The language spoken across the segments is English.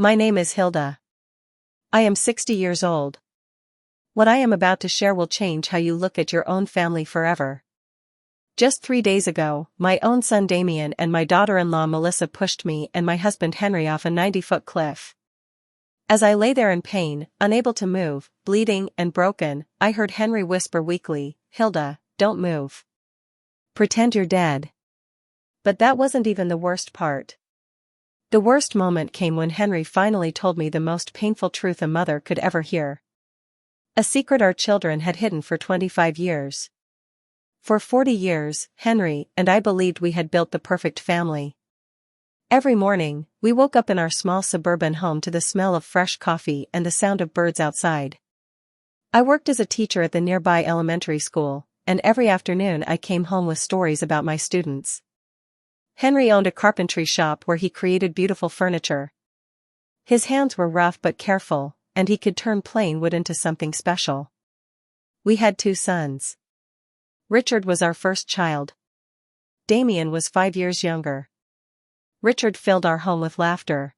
My name is Hilda. I am 60 years old. What I am about to share will change how you look at your own family forever. Just 3 days ago, my own son Damien and my daughter-in-law Melissa pushed me and my husband Henry off a 90-foot cliff. As I lay there in pain, unable to move, bleeding and broken, I heard Henry whisper weakly, "Hilda, don't move. Pretend you're dead." But that wasn't even the worst part. The worst moment came when Henry finally told me the most painful truth a mother could ever hear. A secret our children had hidden for 25 years. For 40 years, Henry and I believed we had built the perfect family. Every morning, we woke up in our small suburban home to the smell of fresh coffee and the sound of birds outside. I worked as a teacher at the nearby elementary school, and every afternoon I came home with stories about my students. Henry owned a carpentry shop where he created beautiful furniture. His hands were rough but careful, and he could turn plain wood into something special. We had 2 sons. Richard was our first child. Damien was 5 years younger. Richard filled our home with laughter.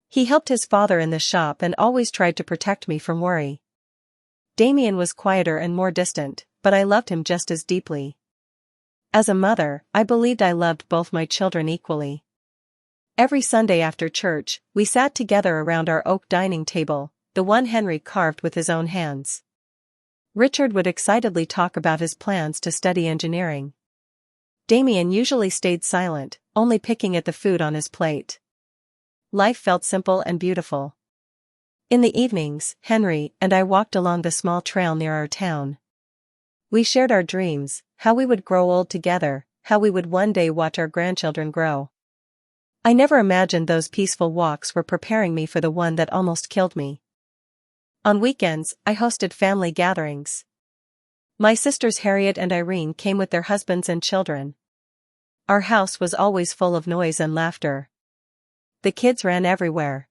He helped his father in the shop and always tried to protect me from worry. Damien was quieter and more distant, but I loved him just as deeply. As a mother, I believed I loved both my children equally. Every Sunday after church, we sat together around our oak dining table, the one Henry carved with his own hands. Richard would excitedly talk about his plans to study engineering. Damien usually stayed silent, only picking at the food on his plate. Life felt simple and beautiful. In the evenings, Henry and I walked along the small trail near our town. We shared our dreams, how we would grow old together, how we would one day watch our grandchildren grow. I never imagined those peaceful walks were preparing me for the one that almost killed me. On weekends, I hosted family gatherings. My sisters Harriet and Irene came with their husbands and children. Our house was always full of noise and laughter. The kids ran everywhere.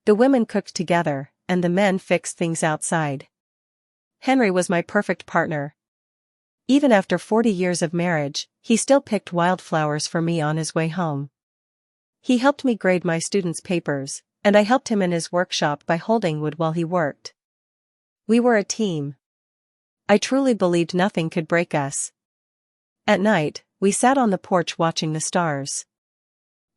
The women cooked together, and the men fixed things outside. Henry was my perfect partner. Even after 40 years of marriage, he still picked wildflowers for me on his way home. He helped me grade my students' papers, and I helped him in his workshop by holding wood while he worked. We were a team. I truly believed nothing could break us. At night, we sat on the porch watching the stars.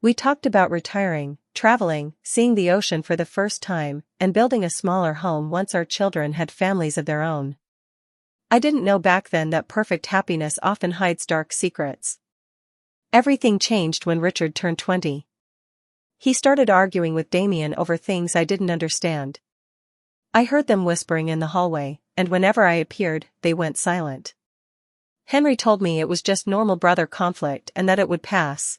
We talked about retiring, traveling, seeing the ocean for the first time, and building a smaller home once our children had families of their own. I didn't know back then that perfect happiness often hides dark secrets. Everything changed when Richard turned 20. He started arguing with Damien over things I didn't understand. I heard them whispering in the hallway, and whenever I appeared, they went silent. Henry told me it was just normal brother conflict and that it would pass.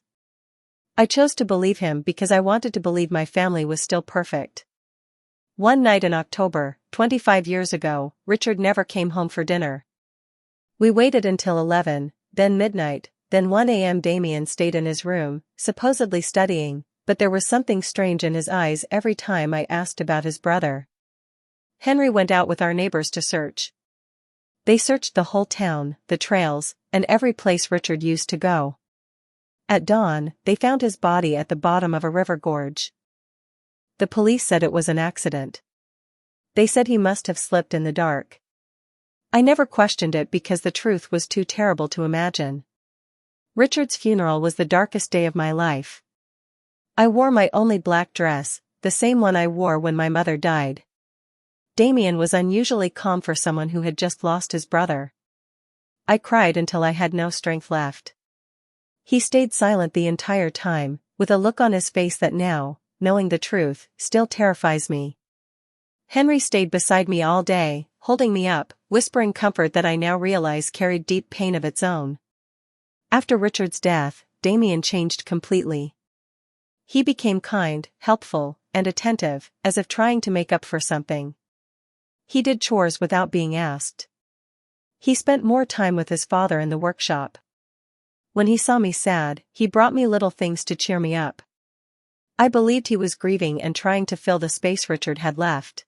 I chose to believe him because I wanted to believe my family was still perfect. One night in October, 25 years ago, Richard never came home for dinner. We waited until 11, then midnight, then 1 a.m. Damien stayed in his room, supposedly studying, but there was something strange in his eyes every time I asked about his brother. Henry went out with our neighbors to search. They searched the whole town, the trails, and every place Richard used to go. At dawn, they found his body at the bottom of a river gorge. The police said it was an accident. They said he must have slipped in the dark. I never questioned it because the truth was too terrible to imagine. Richard's funeral was the darkest day of my life. I wore my only black dress, the same one I wore when my mother died. Damien was unusually calm for someone who had just lost his brother. I cried until I had no strength left. He stayed silent the entire time, with a look on his face that now, knowing the truth, still terrifies me. Henry stayed beside me all day, holding me up, whispering comfort that I now realize carried deep pain of its own. After Richard's death, Damien changed completely. He became kind, helpful, and attentive, as if trying to make up for something. He did chores without being asked. He spent more time with his father in the workshop. When he saw me sad, he brought me little things to cheer me up. I believed he was grieving and trying to fill the space Richard had left.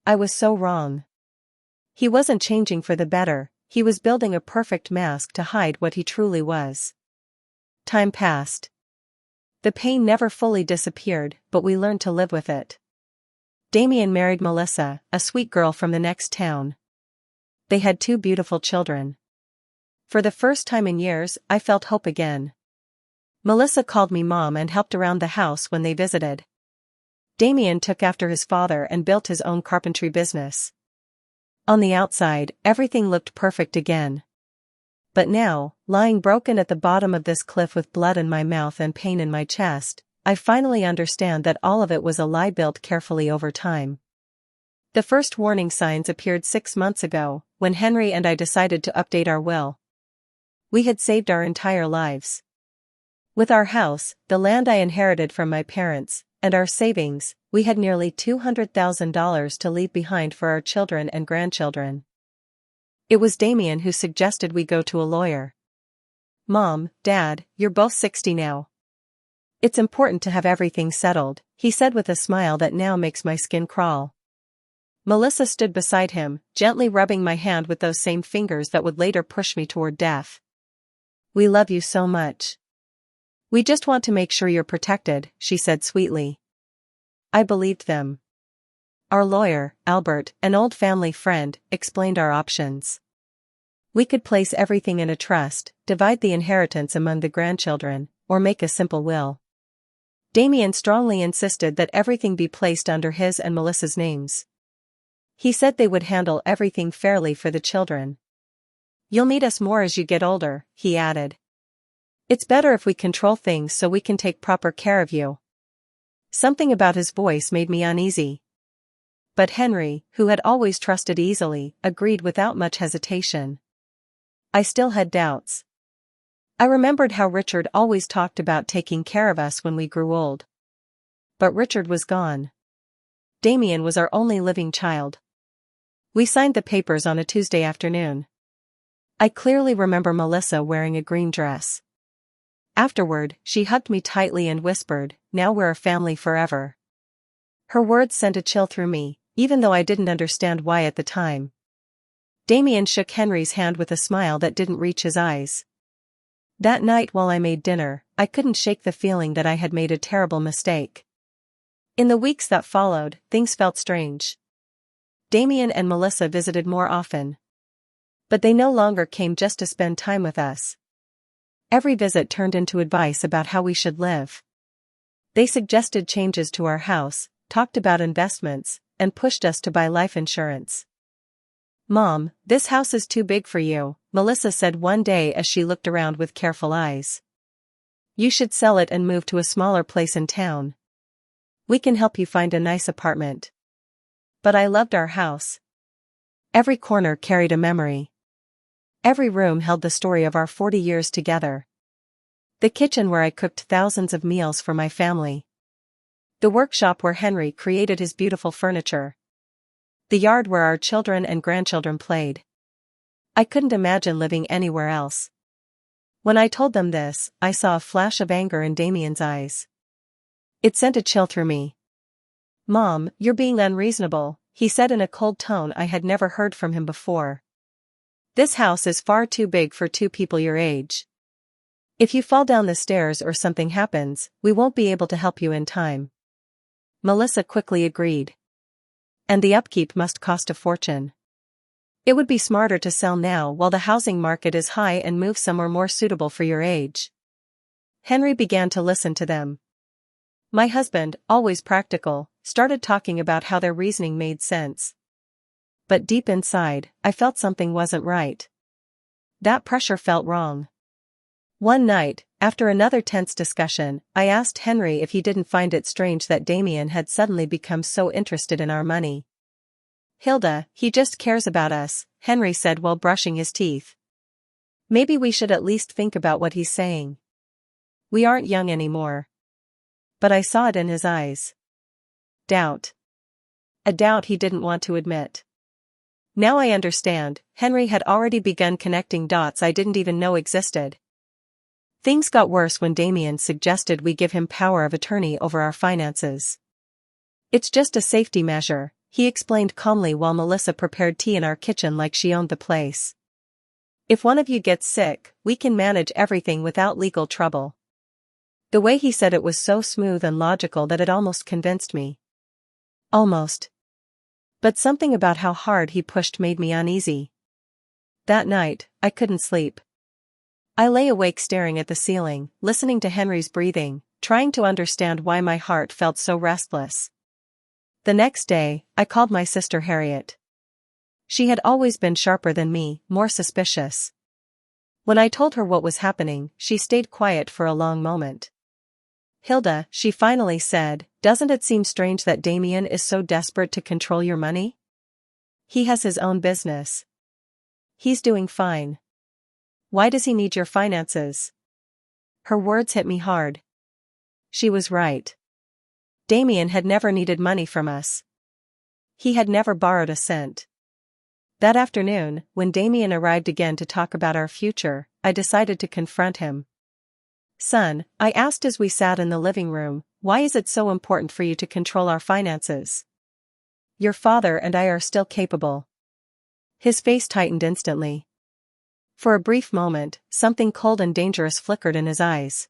I was so wrong. He wasn't changing for the better, he was building a perfect mask to hide what he truly was. Time passed. The pain never fully disappeared, but we learned to live with it. Damien married Melissa, a sweet girl from the next town. They had 2 beautiful children. For the first time in years, I felt hope again. Melissa called me mom and helped around the house when they visited. Damien took after his father and built his own carpentry business. On the outside, everything looked perfect again. But now, lying broken at the bottom of this cliff with blood in my mouth and pain in my chest, I finally understand that all of it was a lie built carefully over time. The first warning signs appeared 6 months ago, when Henry and I decided to update our will. We had saved our entire lives. With our house, the land I inherited from my parents, and our savings, we had nearly $200,000 to leave behind for our children and grandchildren. It was Damien who suggested we go to a lawyer. "Mom, Dad, you're both 60 now. It's important to have everything settled," he said with a smile that now makes my skin crawl. Melissa stood beside him, gently rubbing my hand with those same fingers that would later push me toward death. "We love you so much. We just want to make sure you're protected," she said sweetly. I believed them. Our lawyer, Albert, an old family friend, explained our options. We could place everything in a trust, divide the inheritance among the grandchildren, or make a simple will. Damien strongly insisted that everything be placed under his and Melissa's names. He said they would handle everything fairly for the children. "You'll need us more as you get older," he added. "It's better if we control things so we can take proper care of you." Something about his voice made me uneasy. But Henry, who had always trusted easily, agreed without much hesitation. I still had doubts. I remembered how Richard always talked about taking care of us when we grew old. But Richard was gone. Damien was our only living child. We signed the papers on a Tuesday afternoon. I clearly remember Melissa wearing a green dress. Afterward, she hugged me tightly and whispered, "Now we're a family forever." Her words sent a chill through me, even though I didn't understand why at the time. Damien shook Henry's hand with a smile that didn't reach his eyes. That night while I made dinner, I couldn't shake the feeling that I had made a terrible mistake. In the weeks that followed, things felt strange. Damien and Melissa visited more often. But they no longer came just to spend time with us. Every visit turned into advice about how we should live. They suggested changes to our house, talked about investments, and pushed us to buy life insurance. "Mom, this house is too big for you," Melissa said one day as she looked around with careful eyes. "You should sell it and move to a smaller place in town. We can help you find a nice apartment." But I loved our house. Every corner carried a memory. Every room held the story of our 40 years together. The kitchen where I cooked thousands of meals for my family. The workshop where Henry created his beautiful furniture. The yard where our children and grandchildren played. I couldn't imagine living anywhere else. When I told them this, I saw a flash of anger in Damien's eyes. It sent a chill through me. "Mom, you're being unreasonable," he said in a cold tone I had never heard from him before. "This house is far too big for 2 people your age. If you fall down the stairs or something happens, we won't be able to help you in time." Melissa quickly agreed. "And the upkeep must cost a fortune. It would be smarter to sell now while the housing market is high and move somewhere more suitable for your age." Henry began to listen to them. My husband, always practical, started talking about how their reasoning made sense. But deep inside, I felt something wasn't right. That pressure felt wrong. One night, after another tense discussion, I asked Henry if he didn't find it strange that Damien had suddenly become so interested in our money. "Hilda, he just cares about us," Henry said while brushing his teeth. "Maybe we should at least think about what he's saying. We aren't young anymore." But I saw it in his eyes. Doubt. A doubt he didn't want to admit. Now I understand, Henry had already begun connecting dots I didn't even know existed. Things got worse when Damien suggested we give him power of attorney over our finances. "It's just a safety measure," he explained calmly while Melissa prepared tea in our kitchen like she owned the place. "If one of you gets sick, we can manage everything without legal trouble." The way he said it was so smooth and logical that it almost convinced me. Almost. But something about how hard he pushed made me uneasy. That night, I couldn't sleep. I lay awake staring at the ceiling, listening to Henry's breathing, trying to understand why my heart felt so restless. The next day, I called my sister Harriet. She had always been sharper than me, more suspicious. When I told her what was happening, she stayed quiet for a long moment. "Hilda," she finally said, "doesn't it seem strange that Damien is so desperate to control your money? He has his own business. He's doing fine. Why does he need your finances?" Her words hit me hard. She was right. Damien had never needed money from us. He had never borrowed a cent. That afternoon, when Damien arrived again to talk about our future, I decided to confront him. "Son," I asked as we sat in the living room, "why is it so important for you to control our finances? Your father and I are still capable." His face tightened instantly. For a brief moment, something cold and dangerous flickered in his eyes.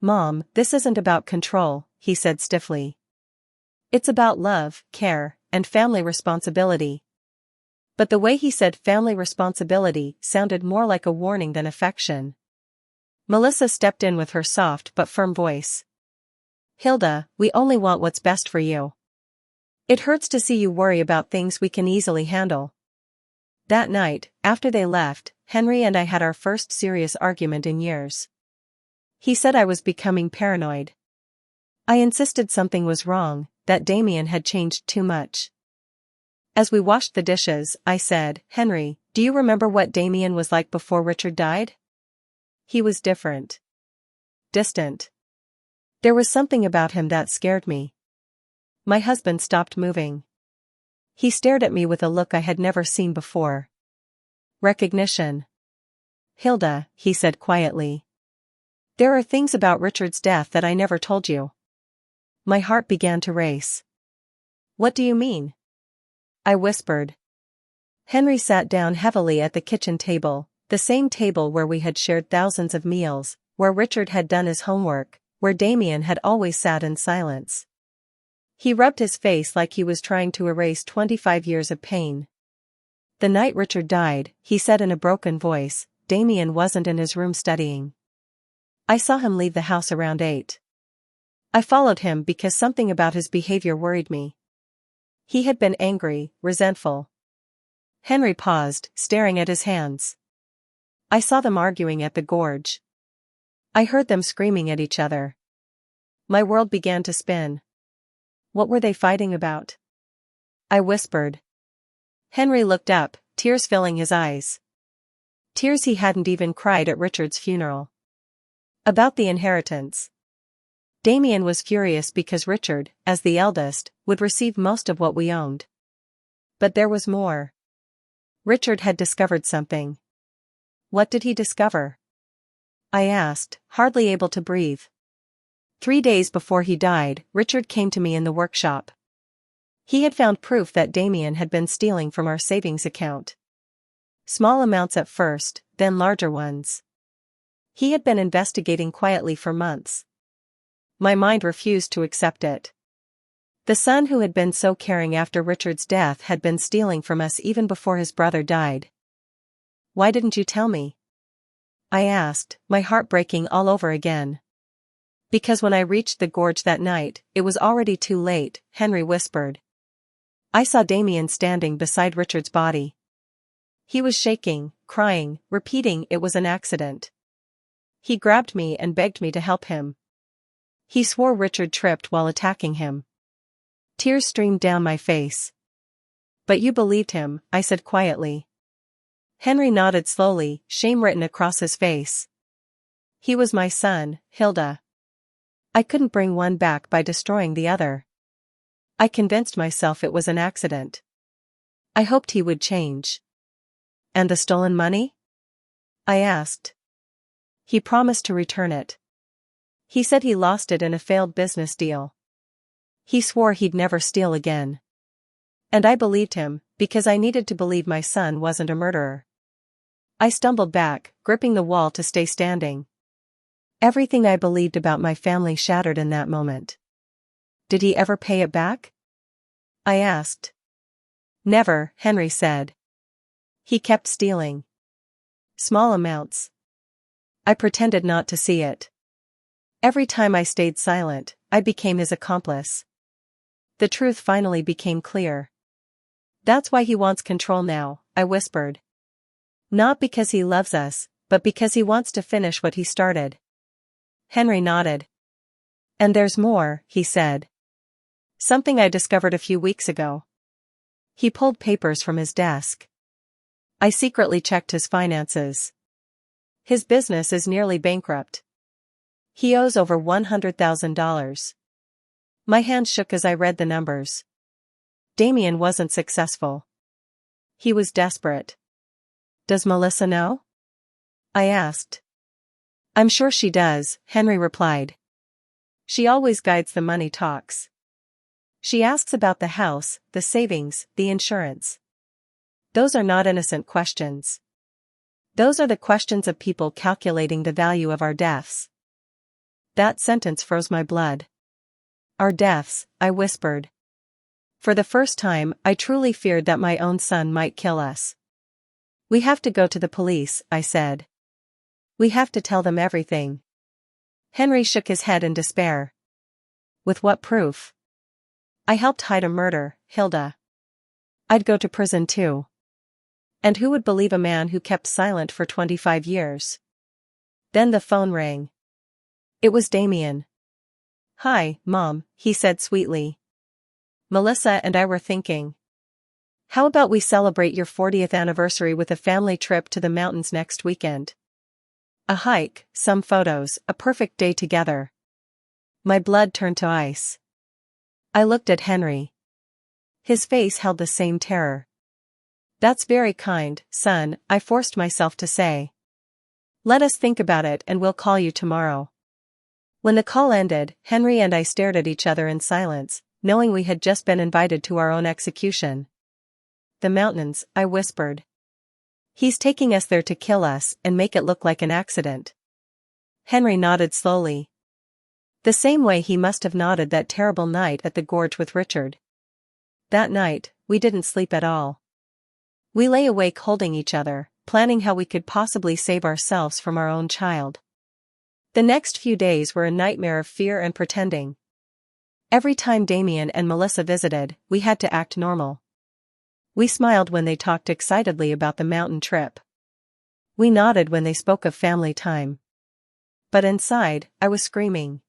"Mom, this isn't about control," he said stiffly. "It's about love, care, and family responsibility." But the way he said family responsibility sounded more like a warning than affection. Melissa stepped in with her soft but firm voice. "Hilda, we only want what's best for you. It hurts to see you worry about things we can easily handle." That night, after they left, Henry and I had our first serious argument in years. He said I was becoming paranoid. I insisted something was wrong, that Damien had changed too much. As we washed the dishes, I said, "Henry, do you remember what Damien was like before Richard died? He was different. Distant. There was something about him that scared me." My husband stopped moving. He stared at me with a look I had never seen before. "Recognition." "Hilda," he said quietly. "There are things about Richard's death that I never told you." My heart began to race. "What do you mean?" I whispered. Henry sat down heavily at the kitchen table, the same table where we had shared thousands of meals, where Richard had done his homework, where Damien had always sat in silence. He rubbed his face like he was trying to erase 25 years of pain. "The night Richard died," he said in a broken voice, "Damien wasn't in his room studying. I saw him leave the house around 8. I followed him because something about his behavior worried me. He had been angry, resentful." Henry paused, staring at his hands. "I saw them arguing at the gorge. I heard them screaming at each other." My world began to spin. "What were they fighting about?" I whispered. Henry looked up, tears filling his eyes. Tears he hadn't even cried at Richard's funeral. "About the inheritance. Damien was furious because Richard, as the eldest, would receive most of what we owned. But there was more. Richard had discovered something." "What did he discover?" I asked, hardly able to breathe. 3 days before he died, Richard came to me in the workshop. He had found proof that Damien had been stealing from our savings account. Small amounts at first, then larger ones. He had been investigating quietly for months. My mind refused to accept it. The son who had been so caring after Richard's death had been stealing from us even before his brother died. "Why didn't you tell me?" I asked, my heart breaking all over again. "Because when I reached the gorge that night, it was already too late," Henry whispered. "I saw Damien standing beside Richard's body. He was shaking, crying, repeating it was an accident. He grabbed me and begged me to help him. He swore Richard tripped while attacking him." Tears streamed down my face. "But you believed him," I said quietly. Henry nodded slowly, shame written across his face. "He was my son, Hilda. I couldn't bring one back by destroying the other. I convinced myself it was an accident. I hoped he would change." "And the stolen money?" I asked. "He promised to return it. He said he lost it in a failed business deal. He swore he'd never steal again. And I believed him, because I needed to believe my son wasn't a murderer." I stumbled back, gripping the wall to stay standing. Everything I believed about my family shattered in that moment. Did he ever pay it back? I asked. Never, Henry said. He kept stealing. Small amounts. I pretended not to see it. Every time I stayed silent, I became his accomplice. The truth finally became clear. That's why he wants control now, I whispered. Not because he loves us, but because he wants to finish what he started. Henry nodded. And there's more, he said. Something I discovered a few weeks ago. He pulled papers from his desk. I secretly checked his finances. His business is nearly bankrupt. He owes over $100,000. My hand shook as I read the numbers. Damien wasn't successful. He was desperate. Does Melissa know? I asked. I'm sure she does, Henry replied. She always guides the money talks. She asks about the house, the savings, the insurance. Those are not innocent questions. Those are the questions of people calculating the value of our deaths. That sentence froze my blood. Our deaths, I whispered. For the first time, I truly feared that my own son might kill us. We have to go to the police, I said. We have to tell them everything. Henry shook his head in despair. With what proof? I helped hide a murder, Hilda. I'd go to prison too. And who would believe a man who kept silent for 25 years? Then the phone rang. It was Damien. Hi, Mom, he said sweetly. Melissa and I were thinking. How about we celebrate your 40th anniversary with a family trip to the mountains next weekend? A hike, some photos, a perfect day together. My blood turned to ice. I looked at Henry. His face held the same terror. That's very kind, son, I forced myself to say. Let us think about it and we'll call you tomorrow. When the call ended, Henry and I stared at each other in silence, knowing we had just been invited to our own execution. The mountains, I whispered. He's taking us there to kill us and make it look like an accident. Henry nodded slowly. The same way he must have nodded that terrible night at the gorge with Richard. That night, we didn't sleep at all. We lay awake holding each other, planning how we could possibly save ourselves from our own child. The next few days were a nightmare of fear and pretending. Every time Damien and Melissa visited, we had to act normal. We smiled when they talked excitedly about the mountain trip. We nodded when they spoke of family time. But inside, I was screaming.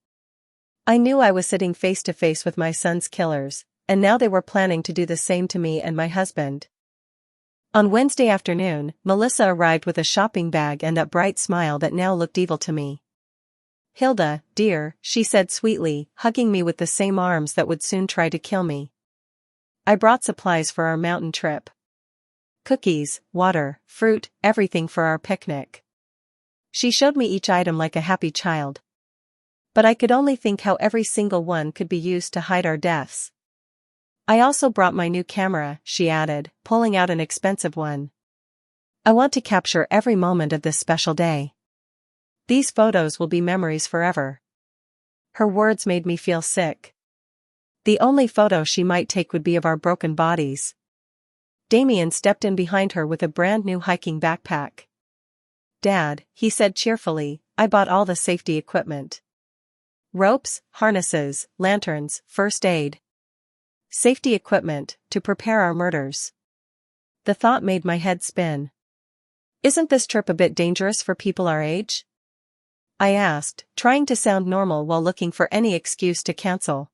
I knew I was sitting face to face with my son's killers, and now they were planning to do the same to me and my husband. On Wednesday afternoon, Melissa arrived with a shopping bag and a bright smile that now looked evil to me. Hilda, dear, she said sweetly, hugging me with the same arms that would soon try to kill me. I brought supplies for our mountain trip. Cookies, water, fruit, everything for our picnic. She showed me each item like a happy child. But I could only think how every single one could be used to hide our deaths. I also brought my new camera, she added, pulling out an expensive one. I want to capture every moment of this special day. These photos will be memories forever. Her words made me feel sick. The only photo she might take would be of our broken bodies. Damien stepped in behind her with a brand new hiking backpack. Dad, he said cheerfully, I bought all the safety equipment. Ropes, harnesses, lanterns, first aid. Safety equipment, to prepare our murders. The thought made my head spin. Isn't this trip a bit dangerous for people our age? I asked, trying to sound normal while looking for any excuse to cancel.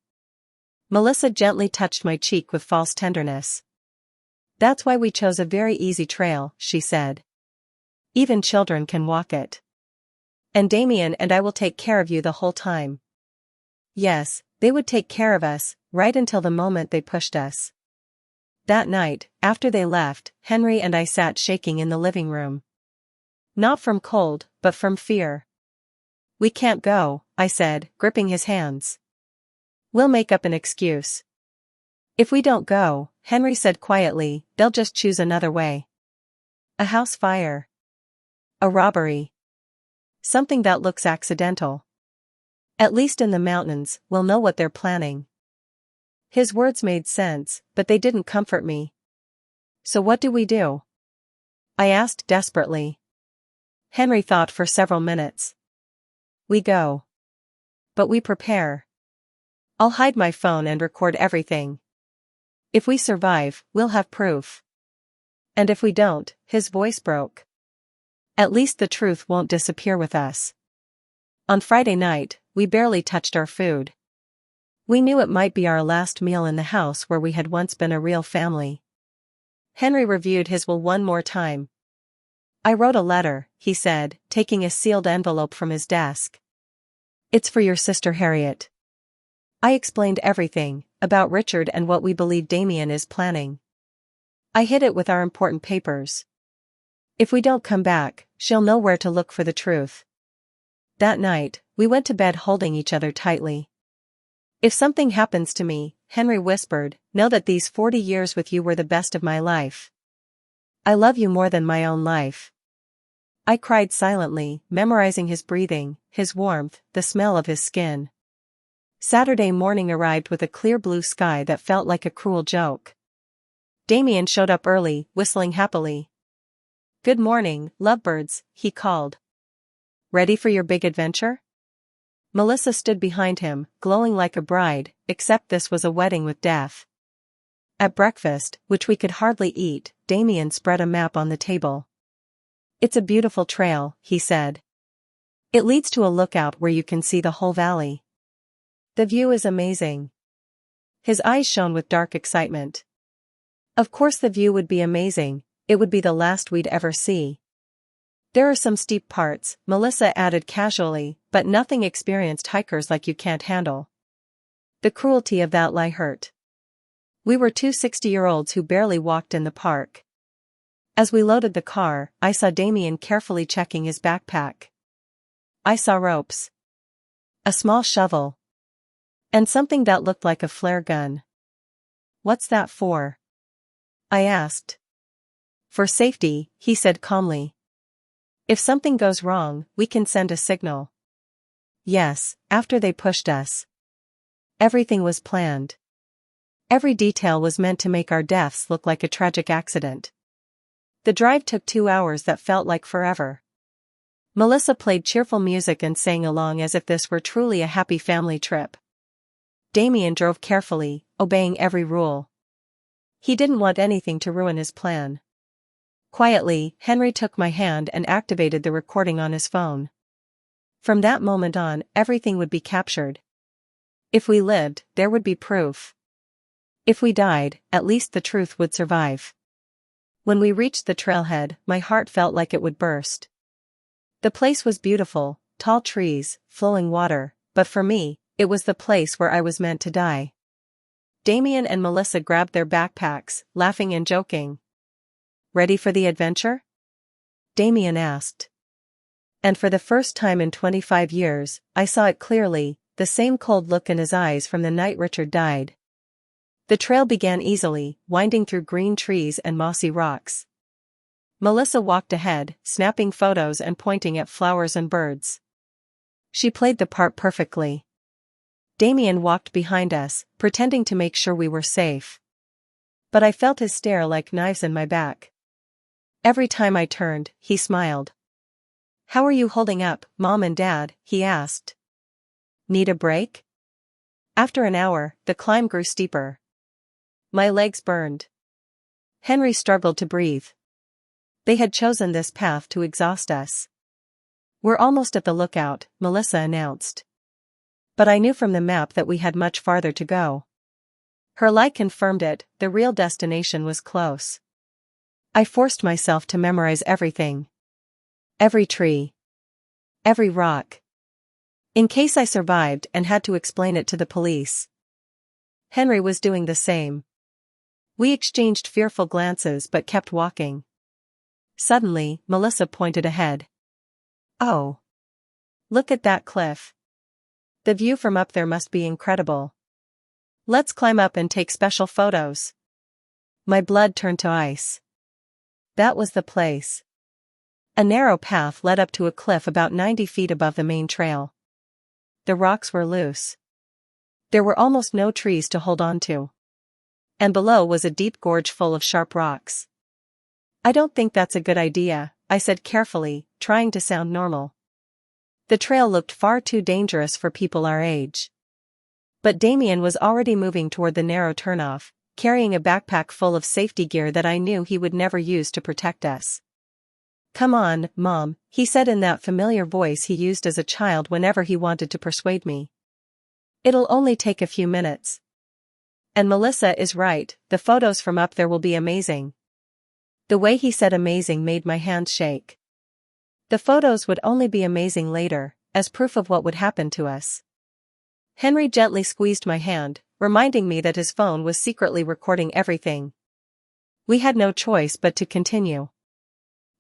Melissa gently touched my cheek with false tenderness. That's why we chose a very easy trail, she said. Even children can walk it. And Damien and I will take care of you the whole time. Yes, they would take care of us, right until the moment they pushed us. That night, after they left, Henry and I sat shaking in the living room. Not from cold, but from fear. We can't go, I said, gripping his hands. We'll make up an excuse. If we don't go, Henry said quietly, they'll just choose another way. A house fire. A robbery. Something that looks accidental. At least in the mountains, we'll know what they're planning. His words made sense, but they didn't comfort me. So what do we do? I asked desperately. Henry thought for several minutes. We go. But we prepare. I'll hide my phone and record everything. If we survive, we'll have proof. And if we don't, his voice broke. At least the truth won't disappear with us. On Friday night, we barely touched our food. We knew it might be our last meal in the house where we had once been a real family. Henry reviewed his will one more time. I wrote a letter, he said, taking a sealed envelope from his desk. It's for your sister Harriet. I explained everything, about Richard and what we believe Damien is planning. I hid it with our important papers. If we don't come back, she'll know where to look for the truth. That night, we went to bed holding each other tightly. If something happens to me, Henry whispered, know that these 40 years with you were the best of my life. I love you more than my own life. I cried silently, memorizing his breathing, his warmth, the smell of his skin. Saturday morning arrived with a clear blue sky that felt like a cruel joke. Damien showed up early, whistling happily. Good morning, lovebirds, he called. Ready for your big adventure? Melissa stood behind him, glowing like a bride, except this was a wedding with death. At breakfast, which we could hardly eat, Damien spread a map on the table. It's a beautiful trail, he said. It leads to a lookout where you can see the whole valley. The view is amazing. His eyes shone with dark excitement. Of course the view would be amazing, it would be the last we'd ever see. There are some steep parts, Melissa added casually, but nothing experienced hikers like you can't handle. The cruelty of that lie hurt. We were two 60-year-olds who barely walked in the park. As we loaded the car, I saw Damien carefully checking his backpack. I saw ropes. A small shovel. And something that looked like a flare gun. What's that for? I asked. For safety, he said calmly. If something goes wrong, we can send a signal. Yes, after they pushed us. Everything was planned. Every detail was meant to make our deaths look like a tragic accident. The drive took 2 hours that felt like forever. Melissa played cheerful music and sang along as if this were truly a happy family trip. Damien drove carefully, obeying every rule. He didn't want anything to ruin his plan. Quietly, Henry took my hand and activated the recording on his phone. From that moment on, everything would be captured. If we lived, there would be proof. If we died, at least the truth would survive. When we reached the trailhead, my heart felt like it would burst. The place was beautiful, tall trees, flowing water, but for me, it was the place where I was meant to die. Damien and Melissa grabbed their backpacks, laughing and joking. Ready for the adventure? Damien asked. And for the first time in 25 years, I saw it clearly, the same cold look in his eyes from the night Richard died. The trail began easily, winding through green trees and mossy rocks. Melissa walked ahead, snapping photos and pointing at flowers and birds. She played the part perfectly. Damien walked behind us, pretending to make sure we were safe. But I felt his stare like knives in my back. Every time I turned, he smiled. How are you holding up, Mom and Dad? He asked. Need a break? After an hour, the climb grew steeper. My legs burned. Henry struggled to breathe. They had chosen this path to exhaust us. We're almost at the lookout, Melissa announced. But I knew from the map that we had much farther to go. Her light confirmed it, the real destination was close. I forced myself to memorize everything. Every tree. Every rock. In case I survived and had to explain it to the police. Henry was doing the same. We exchanged fearful glances but kept walking. Suddenly, Melissa pointed ahead. Oh! Look at that cliff. The view from up there must be incredible. Let's climb up and take special photos. My blood turned to ice. That was the place. A narrow path led up to a cliff about 90 feet above the main trail. The rocks were loose. There were almost no trees to hold on to. And below was a deep gorge full of sharp rocks. "I don't think that's a good idea," I said carefully, trying to sound normal. The trail looked far too dangerous for people our age. But Damien was already moving toward the narrow turnoff, carrying a backpack full of safety gear that I knew he would never use to protect us. "Come on, Mom," he said in that familiar voice he used as a child whenever he wanted to persuade me. "It'll only take a few minutes. And Melissa is right, the photos from up there will be amazing." The way he said amazing made my hands shake. The photos would only be amazing later, as proof of what would happen to us. Henry gently squeezed my hand, reminding me that his phone was secretly recording everything. We had no choice but to continue.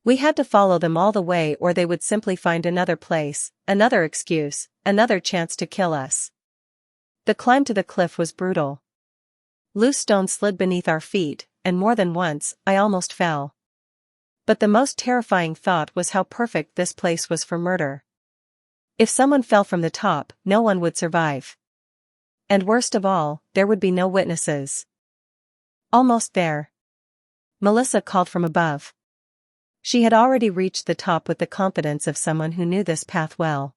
We had to follow them all the way or they would simply find another place, another excuse, another chance to kill us. The climb to the cliff was brutal. Loose stones slid beneath our feet, and more than once, I almost fell. But the most terrifying thought was how perfect this place was for murder. If someone fell from the top, no one would survive. And worst of all, there would be no witnesses. "Almost there," Melissa called from above. She had already reached the top with the confidence of someone who knew this path well.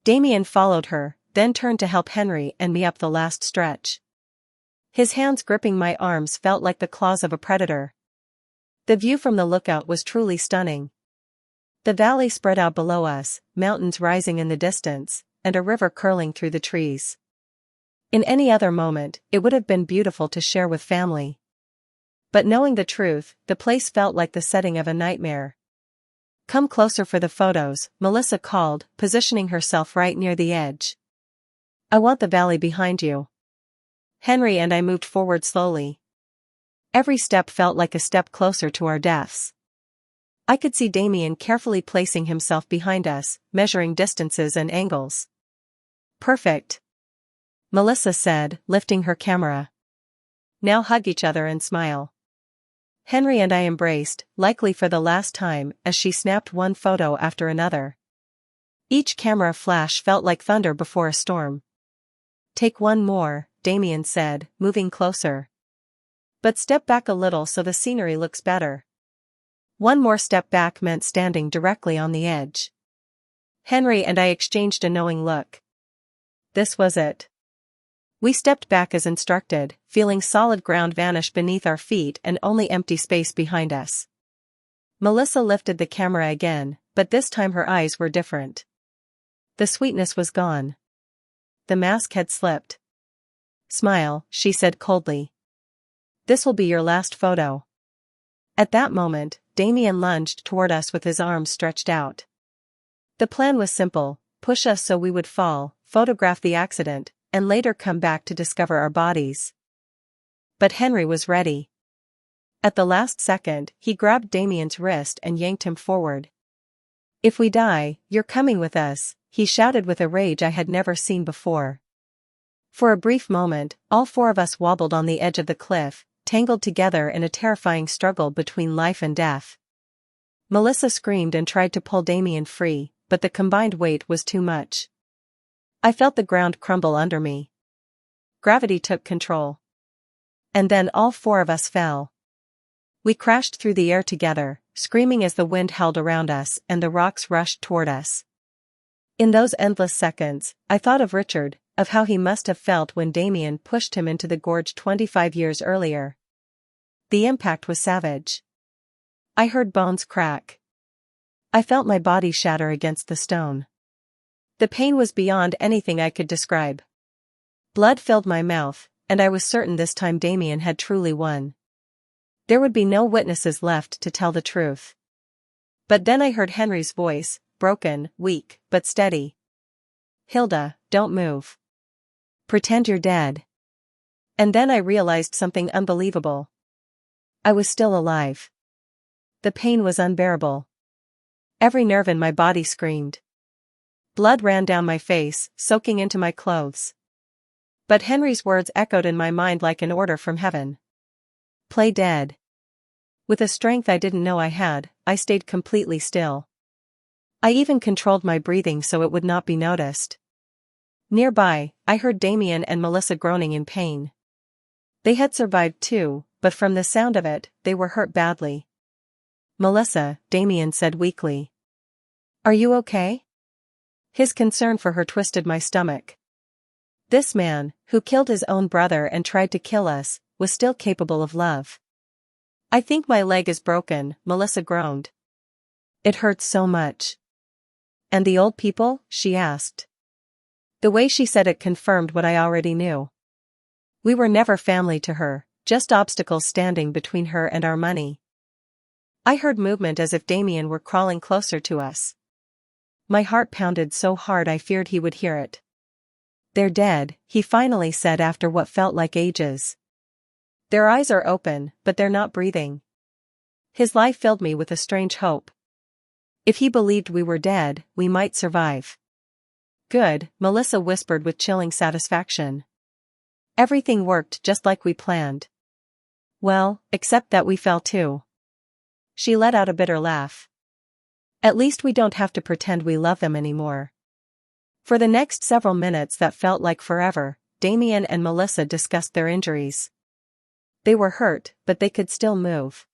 Damien followed her, then turned to help Henry and me up the last stretch. His hands gripping my arms felt like the claws of a predator. The view from the lookout was truly stunning. The valley spread out below us, mountains rising in the distance, and a river curling through the trees. In any other moment, it would have been beautiful to share with family. But knowing the truth, the place felt like the setting of a nightmare. "Come closer for the photos," Melissa called, positioning herself right near the edge. "I want the valley behind you." Henry and I moved forward slowly. Every step felt like a step closer to our deaths. I could see Damien carefully placing himself behind us, measuring distances and angles. "Perfect," Melissa said, lifting her camera. "Now hug each other and smile." Henry and I embraced, likely for the last time, as she snapped one photo after another. Each camera flash felt like thunder before a storm. "Take one more," Damien said, moving closer. "But step back a little so the scenery looks better." One more step back meant standing directly on the edge. Henry and I exchanged a knowing look. This was it. We stepped back as instructed, feeling solid ground vanish beneath our feet and only empty space behind us. Melissa lifted the camera again, but this time her eyes were different. The sweetness was gone. The mask had slipped. "Smile," she said coldly. "This will be your last photo." At that moment, Damien lunged toward us with his arms stretched out. The plan was simple: push us so we would fall, photograph the accident, and later come back to discover our bodies. But Henry was ready. At the last second, he grabbed Damien's wrist and yanked him forward. "If we die, you're coming with us," he shouted with a rage I had never seen before. For a brief moment, all four of us wobbled on the edge of the cliff, tangled together in a terrifying struggle between life and death. Melissa screamed and tried to pull Damien free, but the combined weight was too much. I felt the ground crumble under me. Gravity took control. And then all four of us fell. We crashed through the air together, screaming as the wind howled around us and the rocks rushed toward us. In those endless seconds, I thought of Richard, of how he must have felt when Damien pushed him into the gorge 25 years earlier. The impact was savage. I heard bones crack. I felt my body shatter against the stone. The pain was beyond anything I could describe. Blood filled my mouth, and I was certain this time Damien had truly won. There would be no witnesses left to tell the truth. But then I heard Henry's voice, broken, weak, but steady. "Hilda, don't move. Pretend you're dead." And then I realized something unbelievable. I was still alive. The pain was unbearable. Every nerve in my body screamed. Blood ran down my face, soaking into my clothes. But Henry's words echoed in my mind like an order from heaven. "Play dead. With a strength I didn't know I had, I stayed completely still. I even controlled my breathing so it would not be noticed. Nearby, I heard Damien and Melissa groaning in pain. They had survived too, but from the sound of it, they were hurt badly. "Melissa," Damien said weakly. "Are you okay?" His concern for her twisted my stomach. This man, who killed his own brother and tried to kill us, was still capable of love. "I think my leg is broken," Melissa groaned. "It hurts so much." "And the old people?" she asked. The way she said it confirmed what I already knew. We were never family to her, just obstacles standing between her and our money. I heard movement as if Damien were crawling closer to us. My heart pounded so hard I feared he would hear it. "They're dead," he finally said after what felt like ages. "Their eyes are open, but they're not breathing." His life filled me with a strange hope. If he believed we were dead, we might survive. "Good," Melissa whispered with chilling satisfaction. "Everything worked just like we planned." "Well, except that we fell too." She let out a bitter laugh. "At least we don't have to pretend we love them anymore." For the next several minutes that felt like forever, Damien and Melissa discussed their injuries. They were hurt, but they could still move.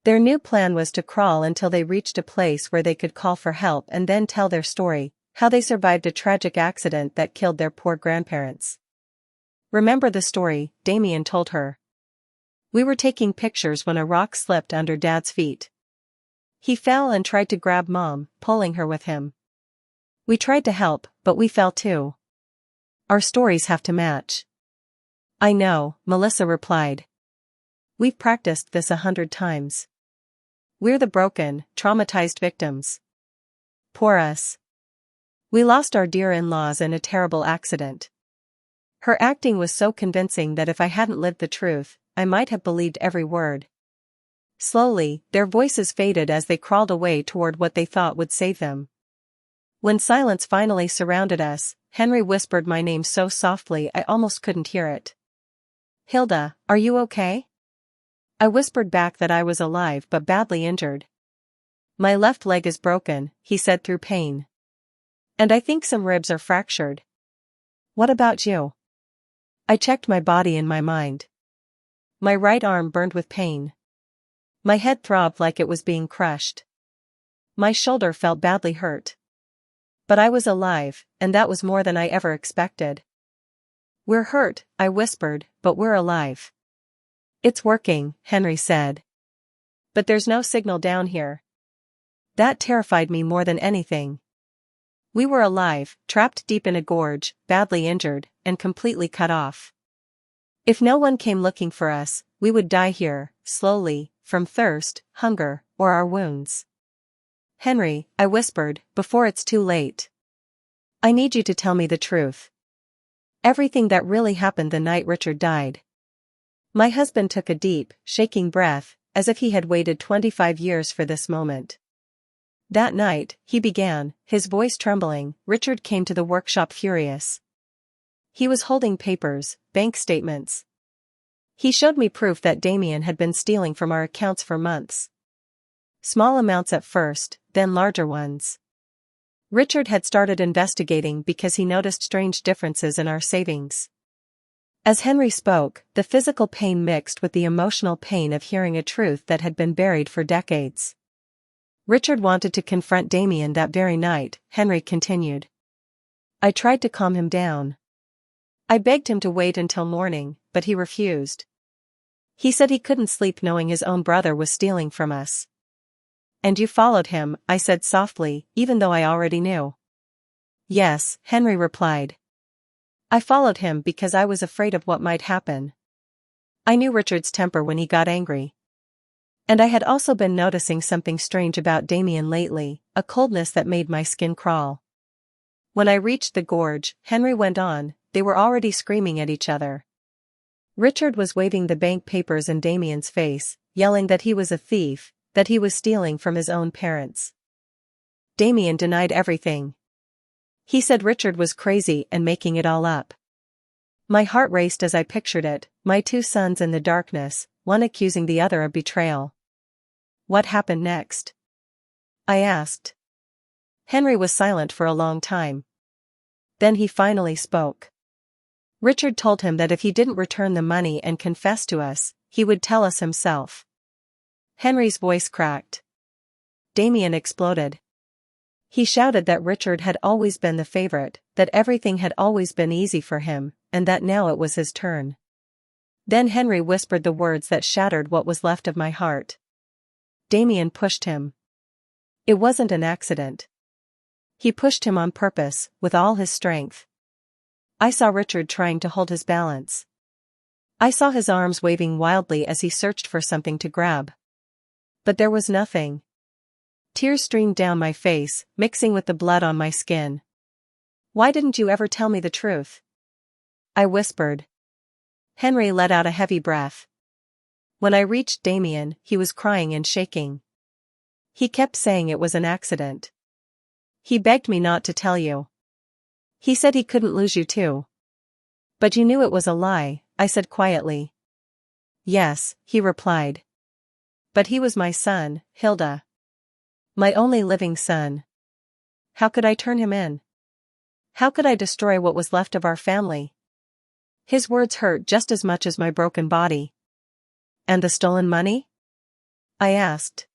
Their new plan was to crawl until they reached a place where they could call for help and then tell their story, how they survived a tragic accident that killed their poor grandparents. "Remember the story," Damien told her. "We were taking pictures when a rock slipped under Dad's feet. He fell and tried to grab Mom, pulling her with him. We tried to help, but we fell too. Our stories have to match." "I know," Melissa replied. "We've practiced this 100 times. We're the broken, traumatized victims. Poor us. We lost our dear in-laws in a terrible accident." Her acting was so convincing that if I hadn't lived the truth, I might have believed every word. Slowly, their voices faded as they crawled away toward what they thought would save them. When silence finally surrounded us, Henry whispered my name so softly I almost couldn't hear it. "Hilda, are you okay?" I whispered back that I was alive but badly injured. "My left leg is broken," he said through pain. "And I think some ribs are fractured." "What about you?" I checked my body and my mind. My right arm burned with pain. My head throbbed like it was being crushed. My shoulder felt badly hurt. But I was alive, and that was more than I ever expected. "We're hurt," I whispered, "but we're alive." "It's working," Henry said. "But there's no signal down here." That terrified me more than anything. We were alive, trapped deep in a gorge, badly injured, and completely cut off. If no one came looking for us, we would die here, slowly, from thirst, hunger, or our wounds. "Henry," I whispered, "before it's too late. I need you to tell me the truth. Everything that really happened the night Richard died." My husband took a deep, shaking breath, as if he had waited 25 years for this moment. "That night," he began, his voice trembling, "Richard came to the workshop furious. He was holding papers, bank statements. He showed me proof that Damien had been stealing from our accounts for months. Small amounts at first, then larger ones. Richard had started investigating because he noticed strange differences in our savings." As Henry spoke, the physical pain mixed with the emotional pain of hearing a truth that had been buried for decades. "Richard wanted to confront Damien that very night," Henry continued. "I tried to calm him down. I begged him to wait until morning, but he refused. He said he couldn't sleep knowing his own brother was stealing from us." "And you followed him," I said softly, even though I already knew. "Yes," Henry replied. "I followed him because I was afraid of what might happen. I knew Richard's temper when he got angry. And I had also been noticing something strange about Damien lately, a coldness that made my skin crawl." When I reached the gorge, Henry went on, "They were already screaming at each other. Richard was waving the bank papers in Damien's face, yelling that he was a thief, that he was stealing from his own parents. Damien denied everything. He said Richard was crazy and making it all up." My heart raced as I pictured it, my two sons in the darkness, one accusing the other of betrayal. What happened next? I asked. Henry was silent for a long time. Then he finally spoke. Richard told him that if he didn't return the money and confess to us, he would tell us himself. Henry's voice cracked. Damien exploded. He shouted that Richard had always been the favorite, that everything had always been easy for him, and that now it was his turn. Then Henry whispered the words that shattered what was left of my heart. Damien pushed him. It wasn't an accident. He pushed him on purpose, with all his strength. I saw Richard trying to hold his balance. I saw his arms waving wildly as he searched for something to grab. But there was nothing. Tears streamed down my face, mixing with the blood on my skin. Why didn't you ever tell me the truth? I whispered. Henry let out a heavy breath. When I reached Damien, he was crying and shaking. He kept saying it was an accident. He begged me not to tell you. He said he couldn't lose you too. But you knew it was a lie, I said quietly. Yes, he replied. But he was my son, Hilda. My only living son. How could I turn him in? How could I destroy what was left of our family? His words hurt just as much as my broken body. And the stolen money? I asked.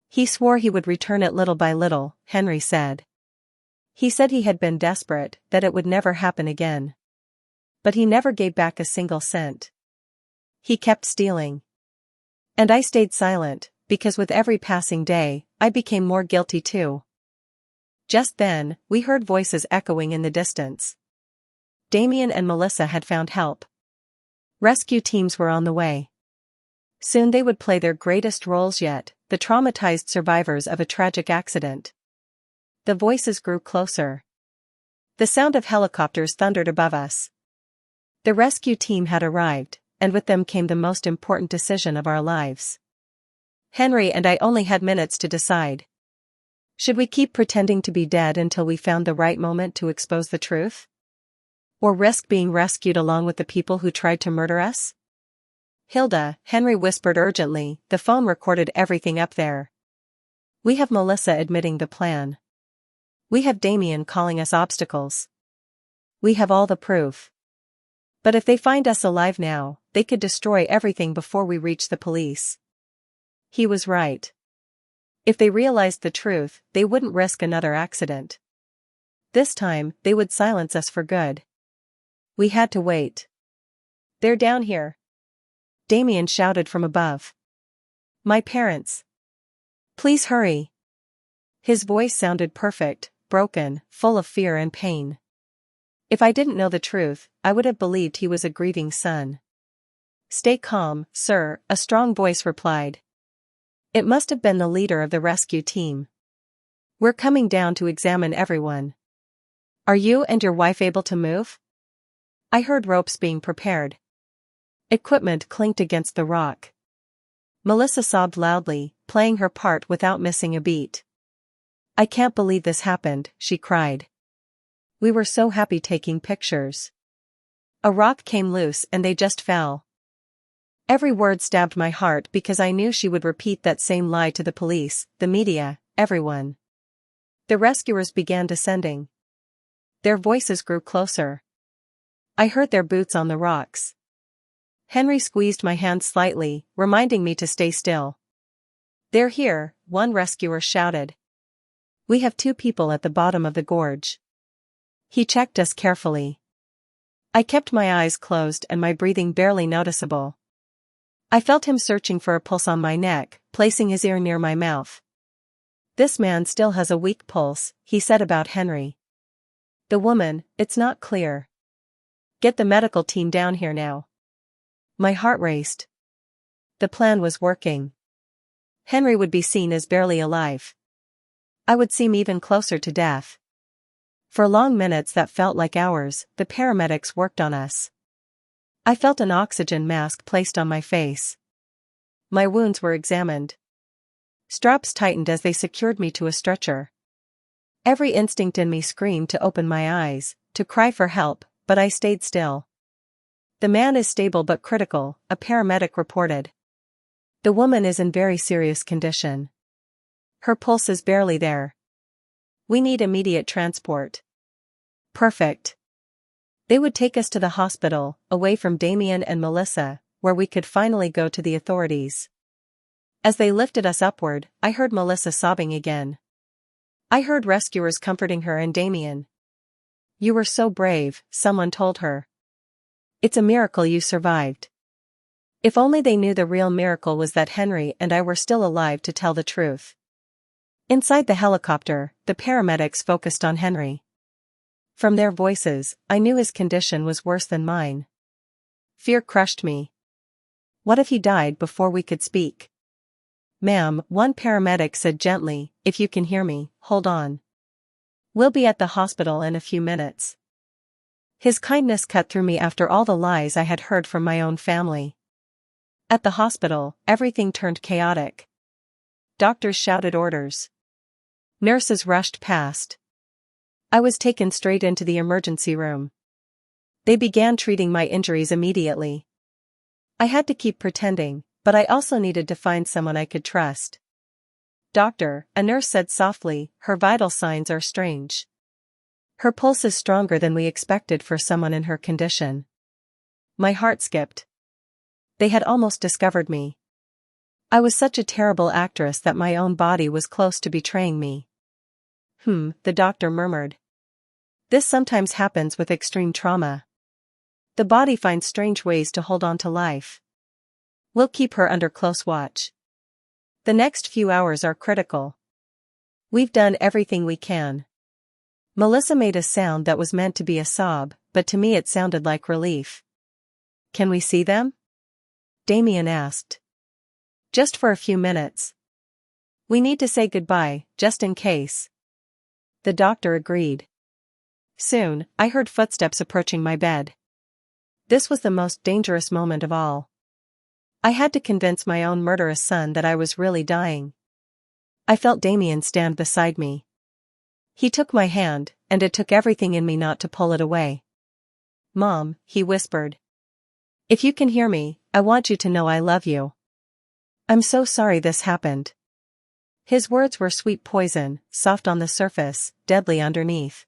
He swore he would return it little by little, Henry said. He said he had been desperate, that it would never happen again. But he never gave back a single cent. He kept stealing. And I stayed silent, because with every passing day, I became more guilty too. Just then, we heard voices echoing in the distance. Damien and Melissa had found help. Rescue teams were on the way. Soon they would play their greatest roles yet, the traumatized survivors of a tragic accident. The voices grew closer. The sound of helicopters thundered above us. The rescue team had arrived, and with them came the most important decision of our lives. Henry and I only had minutes to decide. Should we keep pretending to be dead until we found the right moment to expose the truth? Or risk being rescued along with the people who tried to murder us? Hilda, Henry whispered urgently, the phone recorded everything up there. We have Melissa admitting the plan. We have Damien calling us obstacles. We have all the proof. But if they find us alive now, they could destroy everything before we reach the police. He was right. If they realized the truth, they wouldn't risk another accident. This time, they would silence us for good. We had to wait. They're down here. Damien shouted from above. My parents. Please hurry. His voice sounded perfect, broken, full of fear and pain. If I didn't know the truth, I would have believed he was a grieving son. Stay calm, sir, a strong voice replied. It must have been the leader of the rescue team. We're coming down to examine everyone. Are you and your wife able to move? I heard ropes being prepared. Equipment clinked against the rock. Melissa sobbed loudly, playing her part without missing a beat. I can't believe this happened, she cried. We were so happy taking pictures. A rock came loose and they just fell. Every word stabbed my heart because I knew she would repeat that same lie to the police, the media, everyone. The rescuers began descending. Their voices grew closer. I heard their boots on the rocks. Henry squeezed my hand slightly, reminding me to stay still. They're here, one rescuer shouted. We have 2 people at the bottom of the gorge. He checked us carefully. I kept my eyes closed and my breathing barely noticeable. I felt him searching for a pulse on my neck, placing his ear near my mouth. This man still has a weak pulse, he said about Henry. The woman, it's not clear. Get the medical team down here now. My heart raced. The plan was working. Henry would be seen as barely alive. I would seem even closer to death. For long minutes that felt like hours, the paramedics worked on us. I felt an oxygen mask placed on my face. My wounds were examined. Straps tightened as they secured me to a stretcher. Every instinct in me screamed to open my eyes, to cry for help, but I stayed still. The man is stable but critical, a paramedic reported. The woman is in very serious condition. Her pulse is barely there. We need immediate transport. Perfect. They would take us to the hospital, away from Damien and Melissa, where we could finally go to the authorities. As they lifted us upward, I heard Melissa sobbing again. I heard rescuers comforting her and Damien. "You were so brave," someone told her. "It's a miracle you survived." If only they knew the real miracle was that Henry and I were still alive to tell the truth. Inside the helicopter, the paramedics focused on Henry. From their voices, I knew his condition was worse than mine. Fear crushed me. What if he died before we could speak? "Ma'am," one paramedic said gently, "if you can hear me, hold on. We'll be at the hospital in a few minutes." His kindness cut through me after all the lies I had heard from my own family. At the hospital, everything turned chaotic. Doctors shouted orders. Nurses rushed past. I was taken straight into the emergency room. They began treating my injuries immediately. I had to keep pretending, but I also needed to find someone I could trust. "Doctor," a nurse said softly, "her vital signs are strange. Her pulse is stronger than we expected for someone in her condition." My heart skipped. They had almost discovered me. I was such a terrible actress that my own body was close to betraying me. The doctor murmured. "This sometimes happens with extreme trauma. The body finds strange ways to hold on to life. We'll keep her under close watch. The next few hours are critical. We've done everything we can." Melissa made a sound that was meant to be a sob, but to me it sounded like relief. "Can we see them?" Damien asked. "Just for a few minutes. We need to say goodbye, just in case." The doctor agreed. Soon, I heard footsteps approaching my bed. This was the most dangerous moment of all. I had to convince my own murderous son that I was really dying. I felt Damien stand beside me. He took my hand, and it took everything in me not to pull it away. "Mom," he whispered. "If you can hear me, I want you to know I love you. I'm so sorry this happened." His words were sweet poison, soft on the surface, deadly underneath.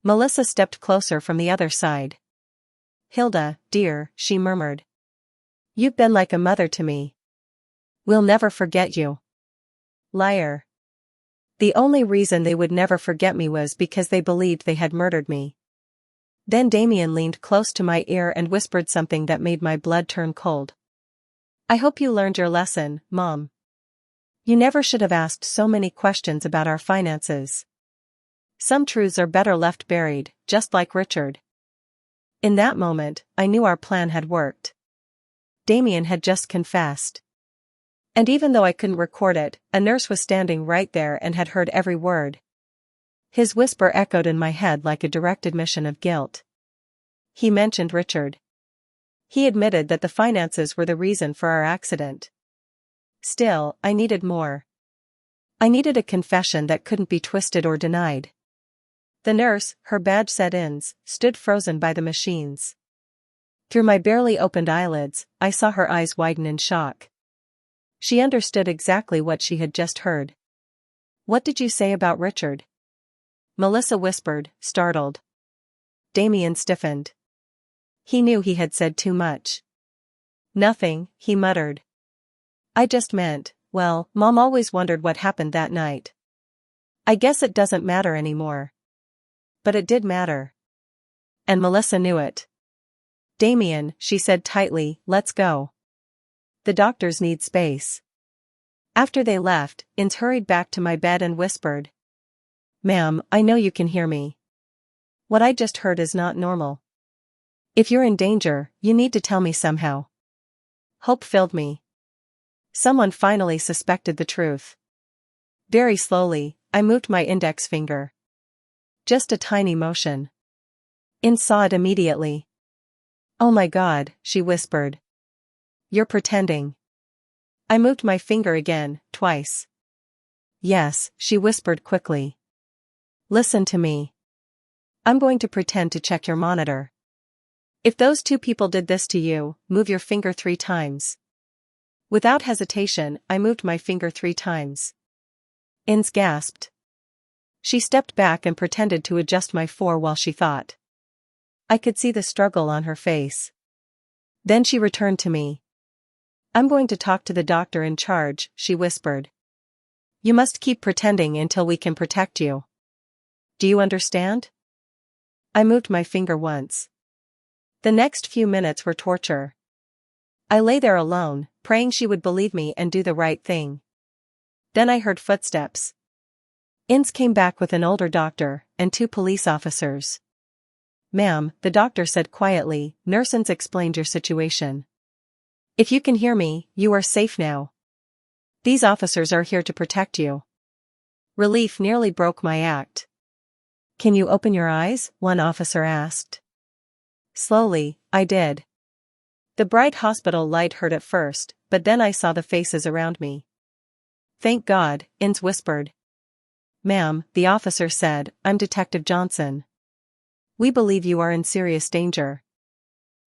Melissa stepped closer from the other side. "Hilda, dear," she murmured. "You've been like a mother to me. We'll never forget you." Liar. The only reason they would never forget me was because they believed they had murdered me. Then Damien leaned close to my ear and whispered something that made my blood turn cold. "I hope you learned your lesson, Mom. You never should have asked so many questions about our finances. Some truths are better left buried, just like Richard." In that moment, I knew our plan had worked. Damien had just confessed. And even though I couldn't record it, a nurse was standing right there and had heard every word. His whisper echoed in my head like a direct admission of guilt. He mentioned Richard. He admitted that the finances were the reason for our accident. Still, I needed more. I needed a confession that couldn't be twisted or denied. The nurse, her badge set-ins, stood frozen by the machines. Through my barely opened eyelids, I saw her eyes widen in shock. She understood exactly what she had just heard. "What did you say about Richard?" Melissa whispered, startled. Damien stiffened. He knew he had said too much. "Nothing," he muttered. "I just meant, well, Mom always wondered what happened that night. I guess it doesn't matter anymore." But it did matter. And Melissa knew it. "Damien," she said tightly, "let's go. The doctors need space." After they left, Ins hurried back to my bed and whispered, "Ma'am, I know you can hear me. What I just heard is not normal. If you're in danger, you need to tell me somehow." Hope filled me. Someone finally suspected the truth. Very slowly, I moved my index finger. Just a tiny motion. Ins saw it immediately. "Oh my God," she whispered. "You're pretending." I moved my finger again, twice. "Yes," she whispered quickly. "Listen to me. I'm going to pretend to check your monitor. If those two people did this to you, move your finger 3 times. Without hesitation, I moved my finger 3 times. Ins gasped. She stepped back and pretended to adjust my fore while she thought. I could see the struggle on her face. Then she returned to me. I'm going to talk to the doctor in charge, she whispered. You must keep pretending until we can protect you. Do you understand? I moved my finger once. The next few minutes were torture. I lay there alone, praying she would believe me and do the right thing. Then I heard footsteps. Inns came back with an older doctor and 2 police officers. Ma'am, the doctor said quietly, Nursins explained your situation. If you can hear me, you are safe now. These officers are here to protect you. Relief nearly broke my act. Can you open your eyes? One officer asked. Slowly, I did. The bright hospital light hurt at first, but then I saw the faces around me. Thank God, Inns whispered. Ma'am, the officer said, I'm Detective Johnson. We believe you are in serious danger.